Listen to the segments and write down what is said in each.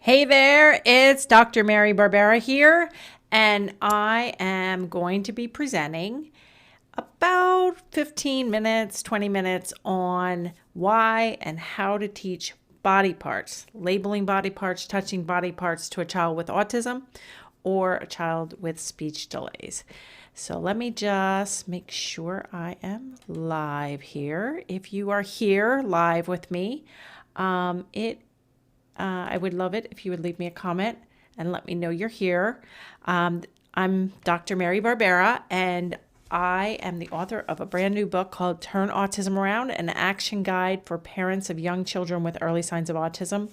Hey there, it's Dr. Mary Barbera here, and I am going to be presenting about 15 minutes, 20 minutes on why and how to teach body parts, labeling body parts, touching body parts to a child with autism or a child with speech delays. So let me just make sure I am live here. If you are here live with me, I would love it if you would leave me a comment and let me know you're here. I'm Dr. Mary Barbera, and I am the author of a brand new book called Turn Autism Around, an action guide for parents of young children with early signs of autism.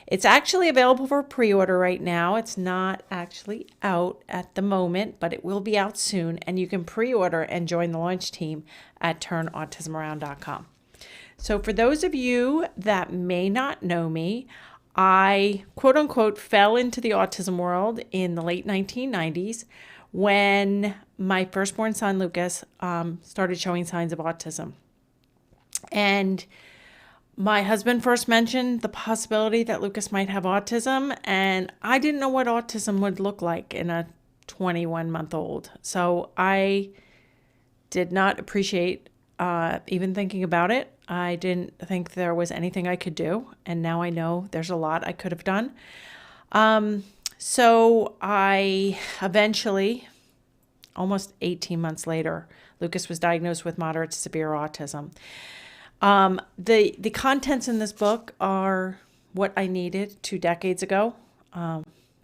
It's actually available for pre-order right now. It's not actually out at the moment, but it will be out soon, and you can pre-order and join the launch team at turnautismaround.com. So for those of you that may not know me, I quote unquote fell into the autism world in the late 1990s when my firstborn son, Lucas, started showing signs of autism. And my husband first mentioned the possibility that Lucas might have autism, and I didn't know what autism would look like in a 21-month-old. So I did not appreciate even thinking about it. I didn't think there was anything I could do, and now I know there's a lot I could have done. So I eventually, almost 18 months later, Lucas was diagnosed with moderate to severe autism. The contents in this book are what I needed 2 decades ago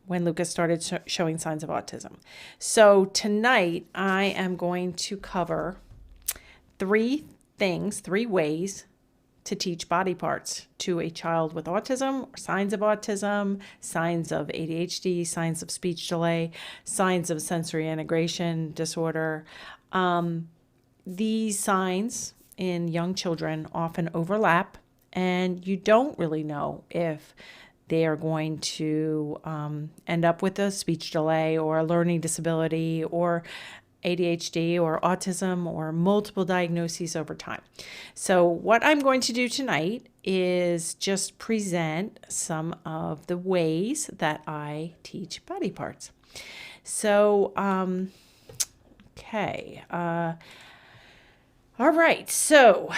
when Lucas started showing signs of autism. So tonight I am going to cover 3 ways to teach body parts to a child with autism, or signs of autism, signs of ADHD, signs of speech delay, signs of sensory integration disorder. These signs in young children often overlap, and you don't really know if they are going to end up with a speech delay or a learning disability or ADHD or autism or multiple diagnoses over time. So what I'm going to do tonight is just present some of the ways that I teach body parts. So, okay. All right. So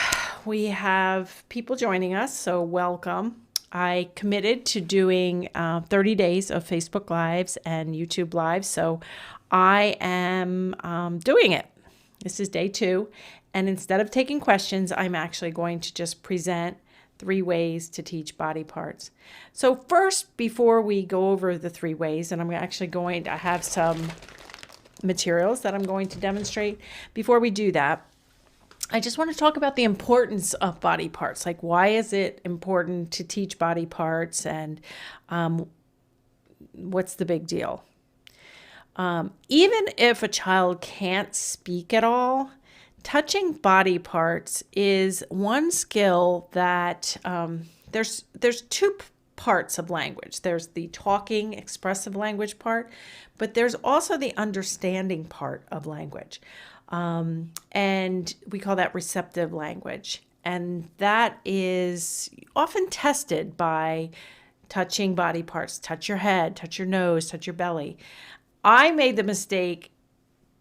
we have people joining us. So welcome. I committed to doing 30 days of Facebook Lives and YouTube Lives. So I am doing it. This is day 2. And instead of taking questions, I'm actually going to just present 3 ways to teach body parts. So first, before we go over the 3 ways, and I'm actually going to have some materials that I'm going to demonstrate. Before we do that, I just want to talk about the importance of body parts. Like, why is it important to teach body parts, and what's the big deal? Even if a child can't speak at all, touching body parts is one skill that there's 2 parts of language. There's the talking, expressive language part, but there's also the understanding part of language. And we call that receptive language. And that is often tested by touching body parts. Touch your head, touch your nose, touch your belly. I made the mistake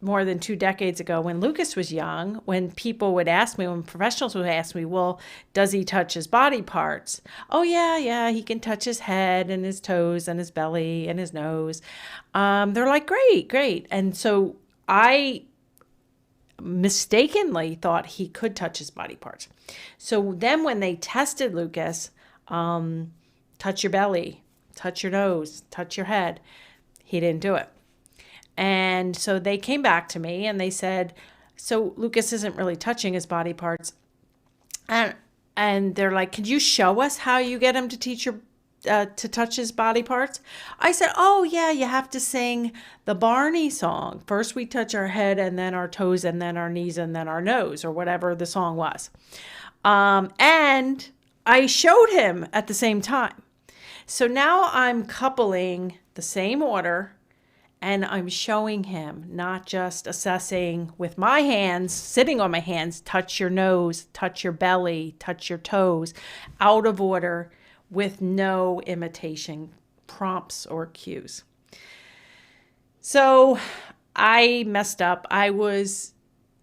more than 2 decades ago when Lucas was young, when people would ask me, when professionals would ask me, well, does he touch his body parts? Oh, yeah, he can touch his head and his toes and his belly and his nose. They're like, great. And so I mistakenly thought he could touch his body parts. So then when they tested Lucas, touch your belly, touch your nose, touch your head, he didn't do it. And so they came back to me and they said, so Lucas isn't really touching his body parts. And they're like, could you show us how you get him to to touch his body parts? I said, oh yeah, you have to sing the Barney song. First we touch our head and then our toes and then our knees and then our nose, or whatever the song was. And I showed him at the same time. So now I'm coupling the same order, and I'm showing him, not just assessing with my hands, sitting on my hands, touch your nose, touch your belly, touch your toes, out of order, with no imitation prompts or cues. So I messed up. I was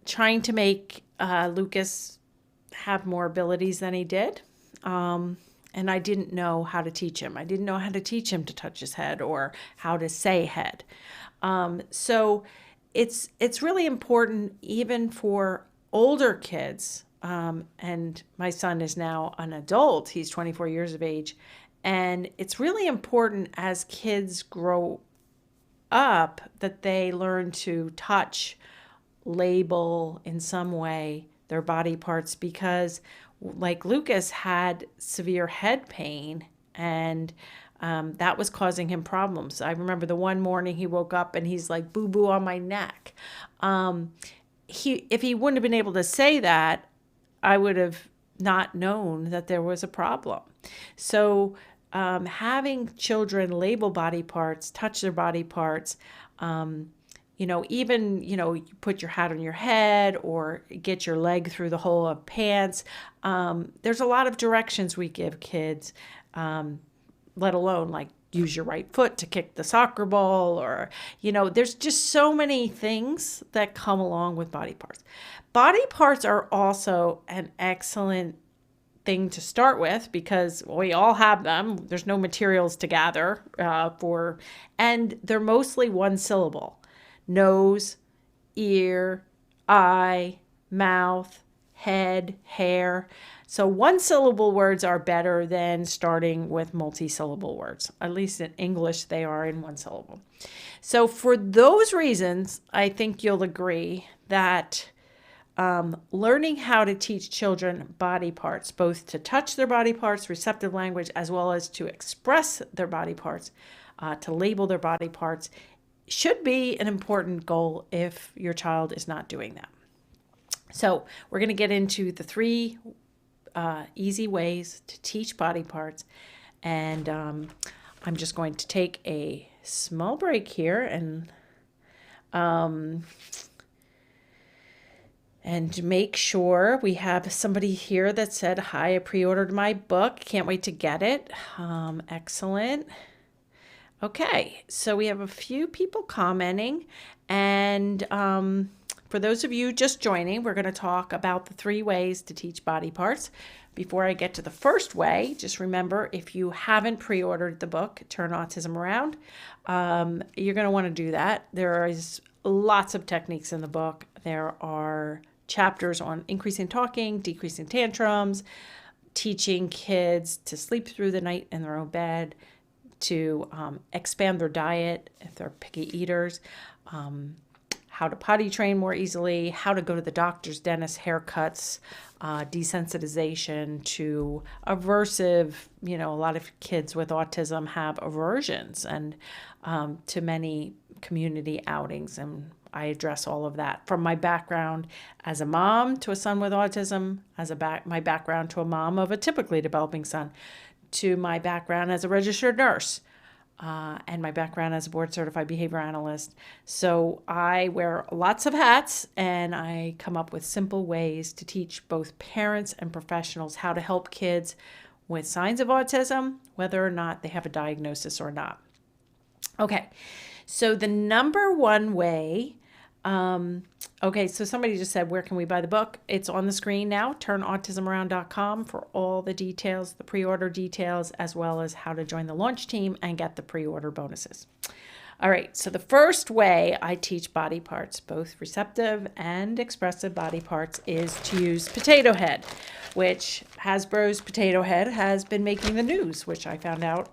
trying to make Lucas have more abilities than he did. And I didn't know how to teach him. I didn't know how to teach him to touch his head or how to say head. So it's really important even for older kids. And my son is now an adult. He's 24 years of age. And it's really important as kids grow up that they learn to touch, label in some way their body parts, because like Lucas had severe head pain, and that was causing him problems. I remember the one morning he woke up and he's like, boo boo on my neck. If he wouldn't have been able to say that, I would have not known that there was a problem. So having children label body parts, touch their body parts, even, you put your hat on your head or get your leg through the hole of pants. There's a lot of directions we give kids, let alone like use your right foot to kick the soccer ball, or, there's just so many things that come along with body parts. Body parts are also an excellent thing to start with because we all have them. There's no materials to gather and they're mostly one syllable. Nose, ear, eye, mouth, head, hair. So one syllable words are better than starting with multi-syllable words. At least in English, they are in one syllable. So for those reasons, I think you'll agree that learning how to teach children body parts, both to touch their body parts, receptive language, as well as to express their body parts, to label their body parts, should be an important goal if your child is not doing that. So we're going to get into the 3 easy ways to teach body parts. And I'm just going to take a small break here and make sure we have somebody here that said, hi, I pre-ordered my book. Can't wait to get it. Excellent. Okay, so we have a few people commenting, and for those of you just joining, we're going to talk about the 3 ways to teach body parts. Before I get to the first way, just remember, if you haven't pre-ordered the book, Turn Autism Around, you're going to want to do that. There is lots of techniques in the book. There are chapters on increasing talking, decreasing tantrums, teaching kids to sleep through the night in their own bed, to expand their diet if they're picky eaters, how to potty train more easily, how to go to the doctor's, dentist, haircuts, desensitization to aversive. A lot of kids with autism have aversions and to many community outings, and I address all of that from my background as a mom to a son with autism, my background to a mom of a typically developing son, to my background as a registered nurse, and my background as a board-certified behavior analyst. So I wear lots of hats, and I come up with simple ways to teach both parents and professionals how to help kids with signs of autism, whether or not they have a diagnosis or not. Okay, so the number one way, so somebody just said, where can we buy the book? It's on the screen now, turnautismaround.com, for all the details, the pre-order details, as well as how to join the launch team and get the pre-order bonuses. All right, so the first way I teach body parts, both receptive and expressive body parts, is to use potato head, which Hasbro's potato head has been making the news, which I found out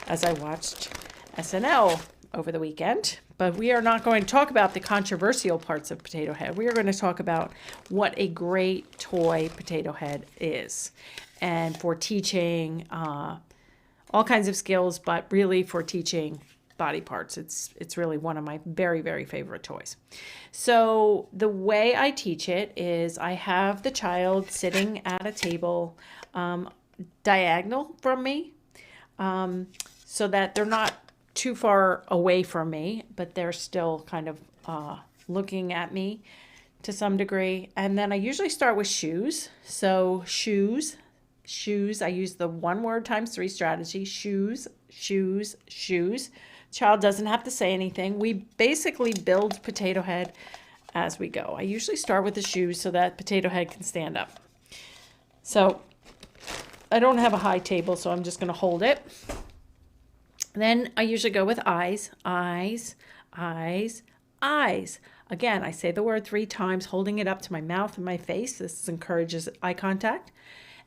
as I watched SNL over the weekend. But we are not going to talk about the controversial parts of potato head. We are going to talk about what a great toy potato head is, and for teaching all kinds of skills, but really for teaching body parts. It's really one of my very, very favorite toys. So the way I teach it is I have the child sitting at a table diagonal from me, so that they're not too far away from me, but they're still kind of looking at me to some degree. And then I usually start with shoes. So shoes, I use the 1 word times 3 strategy. Shoes, shoes, shoes. Child doesn't have to say anything. We basically build Potato Head as we go. I usually start with the shoes so that Potato Head can stand up. So I don't have a high table, so I'm just going to hold it. Then I usually go with eyes, eyes, eyes, eyes. Again, I say the word 3 times, holding it up to my mouth and my face. This encourages eye contact.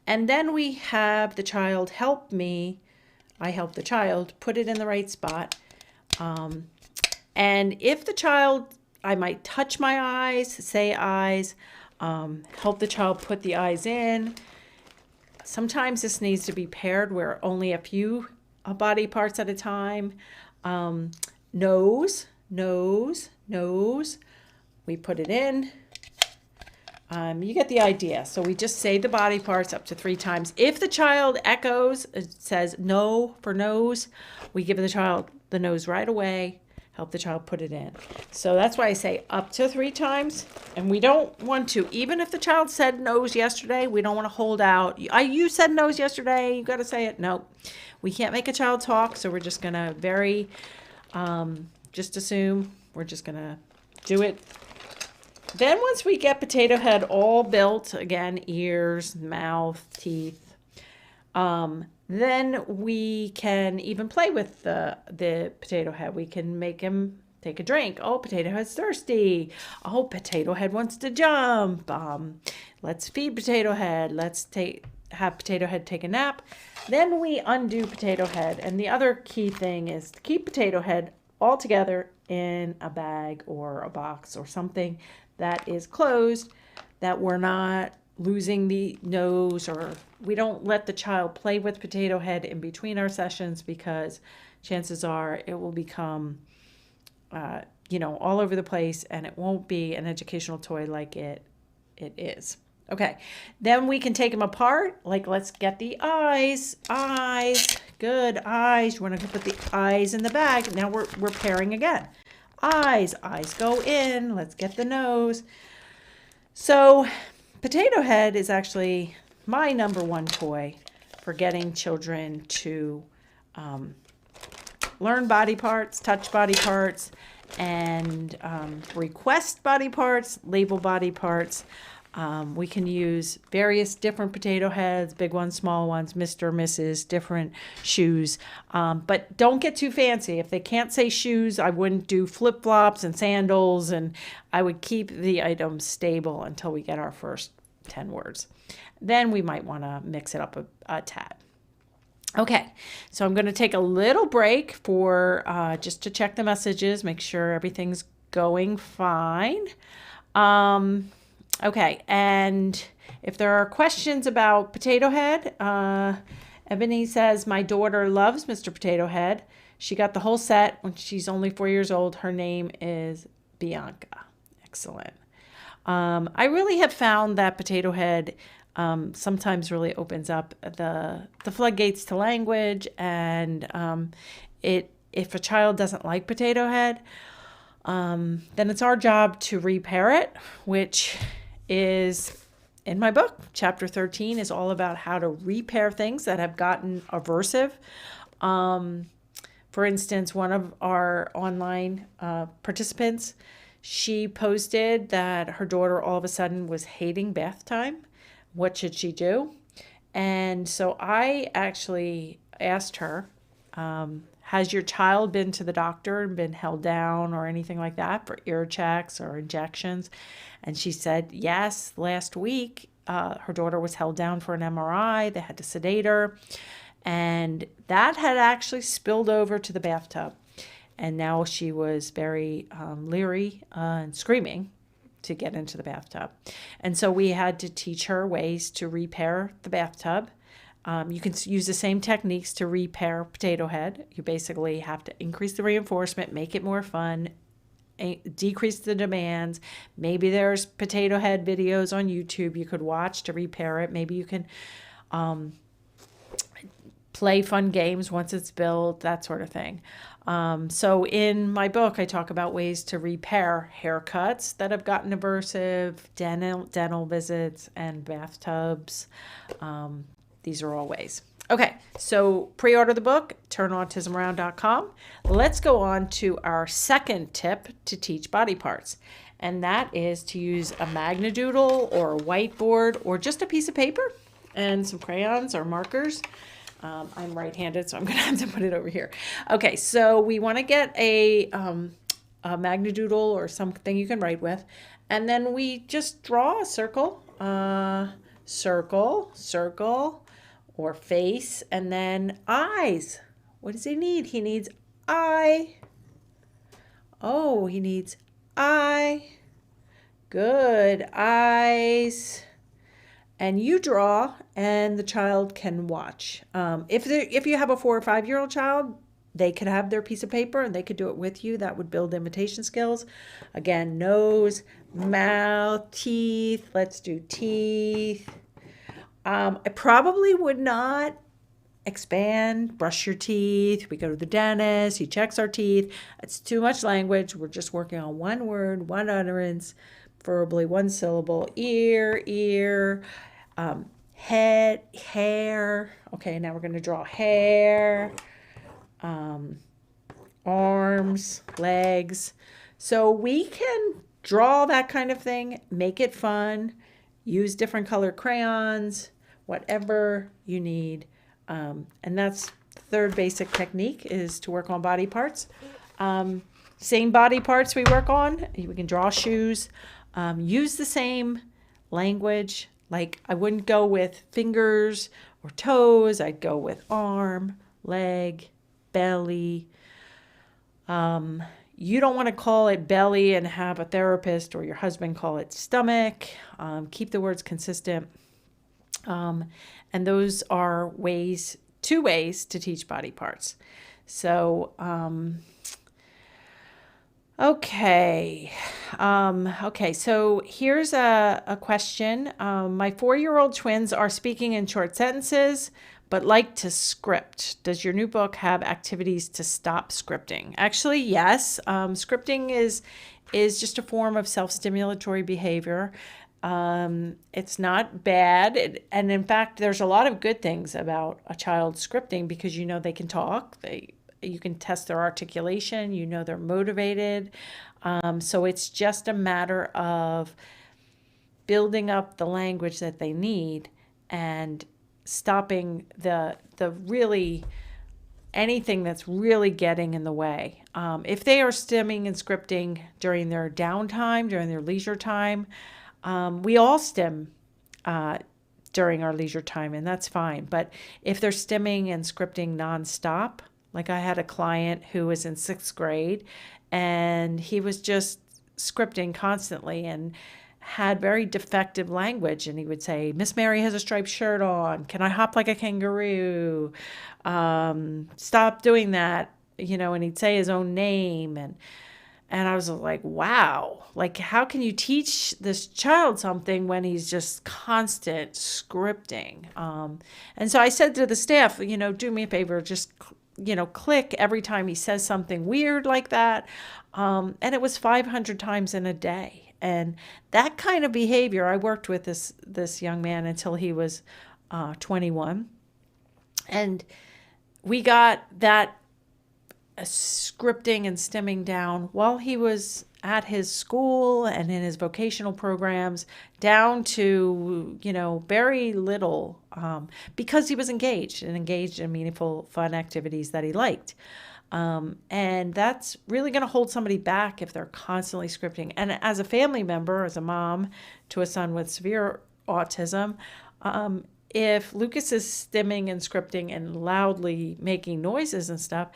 And then we have the child help me. I help the child put it in the right spot. And if the child, I might touch my eyes, say eyes, help the child put the eyes in. Sometimes this needs to be paired where only a few body parts at a time. Nose, nose, nose. We put it in. You get the idea. So we just say the body parts up to 3 times. If the child echoes, it says no for nose, we give the child the nose right away, help the child put it in. So that's why I say up to 3 times. And we don't want to, even if the child said nose yesterday, we don't want to hold out. You said nose yesterday, you got to say it. No, we can't make a child talk. So we're just going to just assume we're just going to do it. Then once we get Potato Head all built, again, ears, mouth, teeth, then we can even play with the Potato Head. We can make him take a drink. Oh, Potato Head's thirsty. Oh, Potato Head wants to jump. Let's feed Potato Head. Let's have Potato Head take a nap. Then we undo Potato Head. And the other key thing is to keep Potato Head all together in a bag or a box or something that is closed, that we're not losing the nose, or we don't let the child play with Potato Head in between our sessions, because chances are it will become, all over the place, and it won't be an educational toy like it is. Okay, then we can take them apart. Like, let's get the eyes, good, eyes. You want to put the eyes in the bag. Now we're pairing again. Eyes go in. Let's get the nose. So Potato Head is actually my number 1 toy for getting children to learn body parts, touch body parts, and request body parts, label body parts. We can use various different Potato Heads, big ones, small ones, Mr., Mrs., different shoes. But don't get too fancy. If they can't say shoes, I wouldn't do flip-flops and sandals, and I would keep the items stable until we get our first 10 words. Then we might want to mix it up a tad. Okay, so I'm going to take a little break for just to check the messages, make sure everything's going fine. Okay, and if there are questions about Potato Head, Ebony says, my daughter loves Mr. Potato Head. She got the whole set when she's only 4 years old. Her name is Bianca. Excellent. I really have found that Potato Head sometimes really opens up the floodgates to language, and if a child doesn't like Potato Head, then it's our job to repair it, which is in my book. Chapter 13 is all about how to repair things that have gotten aversive. For instance, one of our online participants, she posted that her daughter all of a sudden was hating bath time. What should she do? And so I actually asked her, has your child been to the doctor and been held down or anything like that for ear checks or injections? And she said, yes, last week her daughter was held down for an MRI. They had to sedate her. And that had actually spilled over to the bathtub. And now she was very leery and screaming to get into the bathtub. And so we had to teach her ways to repair the bathtub. You can use the same techniques to repair Potato Head. You basically have to increase the reinforcement, make it more fun, decrease the demands. Maybe there's Potato Head videos on YouTube you could watch to repair it. Maybe you can play fun games once it's built, that sort of thing. So in my book, I talk about ways to repair haircuts that have gotten aversive, dental visits, and bathtubs. These are all ways. Okay, so pre-order the book, turnautismaround.com. Let's go on to our second tip to teach body parts. And that is to use a Magnadoodle or a whiteboard or just a piece of paper and some crayons or markers. I'm right-handed, so I'm going to have to put it over here. Okay, so we want to get a Magnadoodle or something you can write with. And then we just draw a circle, circle, or face, and then eyes. What does he need? He needs eye. Oh, he needs eye. Good. Eyes. And you draw, and the child can watch. If you have a 4 or 5 year old child, they could have their piece of paper and they could do it with you. That would build imitation skills. Again, nose, mouth, teeth. Let's do teeth. I probably would not expand, brush your teeth. We go to the dentist, he checks our teeth. It's too much language. We're just working on one word, one utterance, preferably one syllable. Ear, head, hair. Okay, now we're going to draw hair, arms, legs. So we can draw that kind of thing, make it fun, use different colored crayons, whatever you need. And that's the third basic technique, is to work on body parts. Same body parts we work on. We can draw shoes. Use the same language. Like, I wouldn't go with fingers or toes. I'd go with arm, leg, belly. You don't want to call it belly and have a therapist or your husband call it stomach. Keep the words consistent. And those are two ways to teach body parts. So, okay. So here's a question. My 4-year-old twins are speaking in short sentences, but like to script. Does your new book have activities to stop scripting? Actually, yes. Scripting is just a form of self-stimulatory behavior. It's not bad. And in fact, there's a lot of good things about a child scripting, because they can talk. You can test their articulation. They're motivated. So it's just a matter of building up the language that they need and stopping the really anything that's really getting in the way. If they are stimming and scripting during their downtime, during their leisure time, we all stim during our leisure time, and that's fine. But if they're stimming and scripting nonstop, like I had a client who was in 6th grade, and he was just scripting constantly and had very defective language. And he would say, Miss Mary has a striped shirt on. Can I hop like a kangaroo? Stop doing that. And he'd say his own name. And I was like, wow, like, how can you teach this child something when he's just constant scripting? And so I said to the staff, do me a favor, just, click every time he says something weird like that. And it was 500 times in a day. And that kind of behavior, I worked with this young man until he was 21. And we got that scripting and stimming down while he was at his school and in his vocational programs, down to, very little, because he was engaged in meaningful, fun activities that he liked. And that's really going to hold somebody back if they're constantly scripting. And as a family member, as a mom to a son with severe autism, if Lucas is stimming and scripting and loudly making noises and stuff,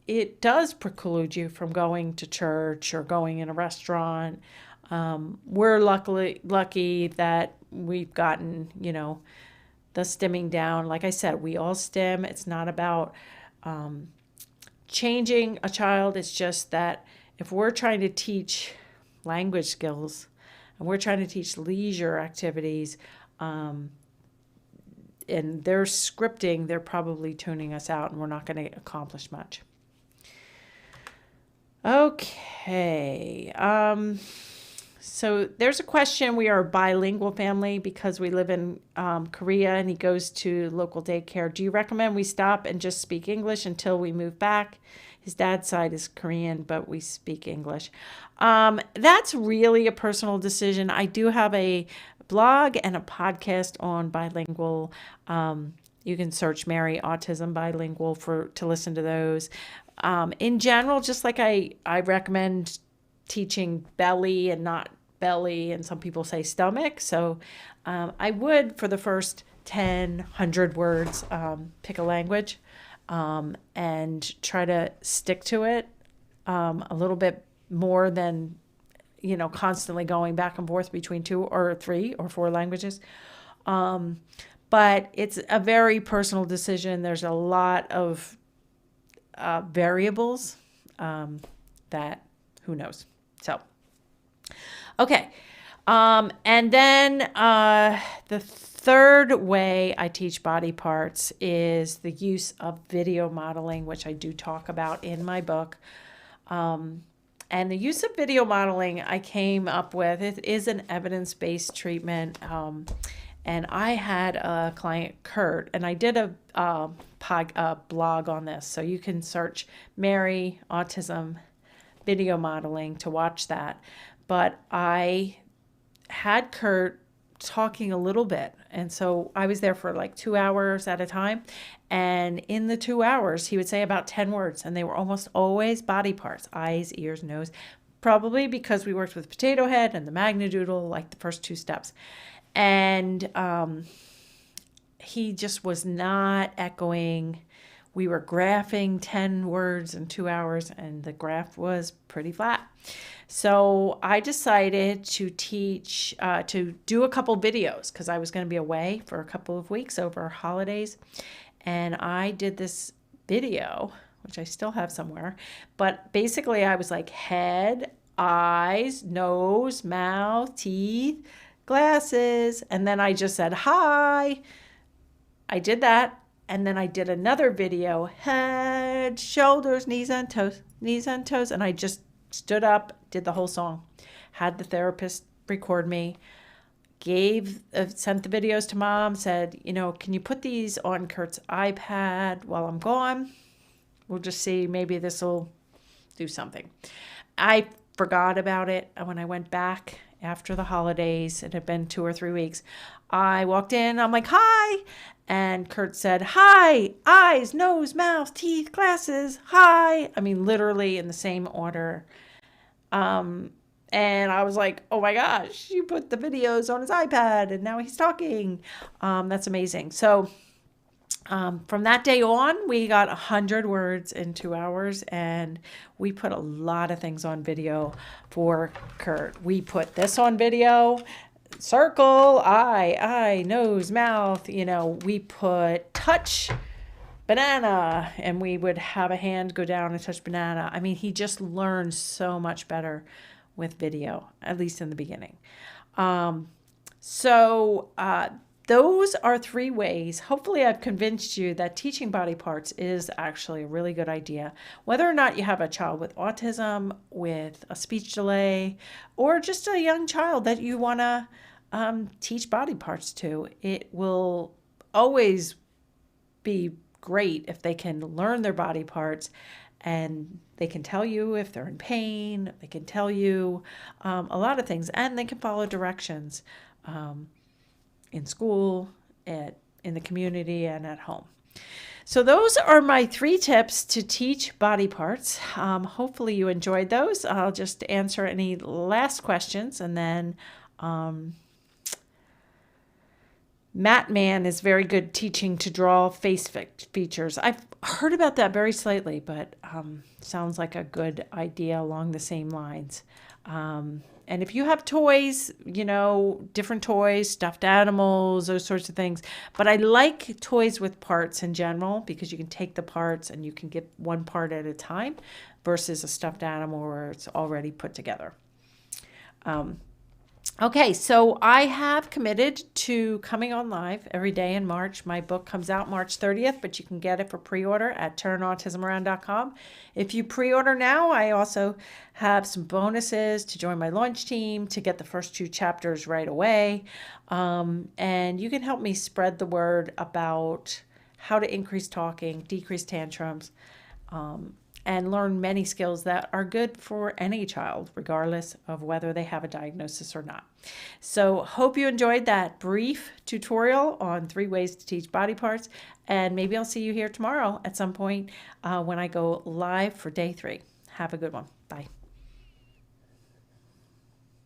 it does preclude you from going to church or going in a restaurant. We're lucky that we've gotten, the stimming down. Like I said, we all stim. It's not about changing a child. It's just that if we're trying to teach language skills and we're trying to teach leisure activities, and they're scripting, they're probably tuning us out, and we're not going to accomplish much. Okay. So there's a question. We are a bilingual family because we live in Korea and he goes to local daycare. Do you recommend we stop and just speak English until we move back? His dad's side is Korean, but we speak English. That's really a personal decision. I do have a blog and a podcast on bilingual. You can search Mary Autism Bilingual to listen to those. In general, just like I recommend teaching belly and not belly, and some people say stomach. So I would, for the first 100 words, pick a language and try to stick to it a little bit more than, constantly going back and forth between 2 or 3 or 4 languages. But it's a very personal decision. There's a lot of variables that who knows. So, okay. And then the third way I teach body parts is the use of video modeling, which I do talk about in my book. And the use of video modeling I came up with, it is an evidence-based treatment. And I had a client, Kurt, and I did a blog on this. So you can search Mary Autism video modeling to watch that. But I had Kurt talking a little bit. And so I was there for like 2 hours at a time. And in the 2 hours, he would say about 10 words. And they were almost always body parts, eyes, ears, nose, probably because we worked with potato head and the magnadoodle, like the first 2 steps. And he just was not echoing. We were graphing 10 words in 2 hours, and the graph was pretty flat. So I decided to teach, to do a couple videos because I was going to be away for a couple of weeks over holidays. And I did this video, which I still have somewhere. But basically I was like head, eyes, nose, mouth, teeth, glasses. And then I just said, hi. I did that. And then I did another video, head, shoulders, knees and toes, knees and toes. And I just stood up, did the whole song, had the therapist record me, sent the videos to mom, said, can you put these on Kurt's iPad while I'm gone? We'll just see, maybe this will do something. I forgot about it when I went back after the holidays. It had been 2 or 3 weeks. I walked in, I'm like, hi. And Kurt said, hi, eyes, nose, mouth, teeth, glasses, hi. I mean, literally in the same order. And I was like, oh my gosh, you put the videos on his iPad and now he's talking. That's amazing. So from that day on, we got 100 words in 2 hours, and we put a lot of things on video for Kurt. We put this on video, circle, eye, nose, mouth, we put touch banana, and we would have a hand go down and touch banana. I mean, he just learned so much better with video, at least in the beginning. Those are 3 ways. Hopefully I've convinced you that teaching body parts is actually a really good idea. Whether or not you have a child with autism, with a speech delay, or just a young child that you want to teach body parts to, it will always be great if they can learn their body parts and they can tell you if they're in pain, they can tell you a lot of things, and they can follow directions in school, in the community, and at home. So those are my 3 tips to teach body parts. Hopefully you enjoyed those. I'll just answer any last questions, and then Matt Man is very good teaching to draw face features. I've heard about that very slightly, but sounds like a good idea along the same lines. And if you have toys, different toys, stuffed animals, those sorts of things. But I like toys with parts in general because you can take the parts and you can get one part at a time versus a stuffed animal where it's already put together. Okay, so I have committed to coming on live every day in March. My book comes out March 30th, but you can get it for pre-order at turnautismaround.com. If you pre-order now, I also have some bonuses to join my launch team to get the first 2 chapters right away. And you can help me spread the word about how to increase talking, decrease tantrums, and learn many skills that are good for any child, regardless of whether they have a diagnosis or not. So hope you enjoyed that brief tutorial on 3 ways to teach body parts, and maybe I'll see you here tomorrow at some point when I go live for day 3. Have a good one. Bye.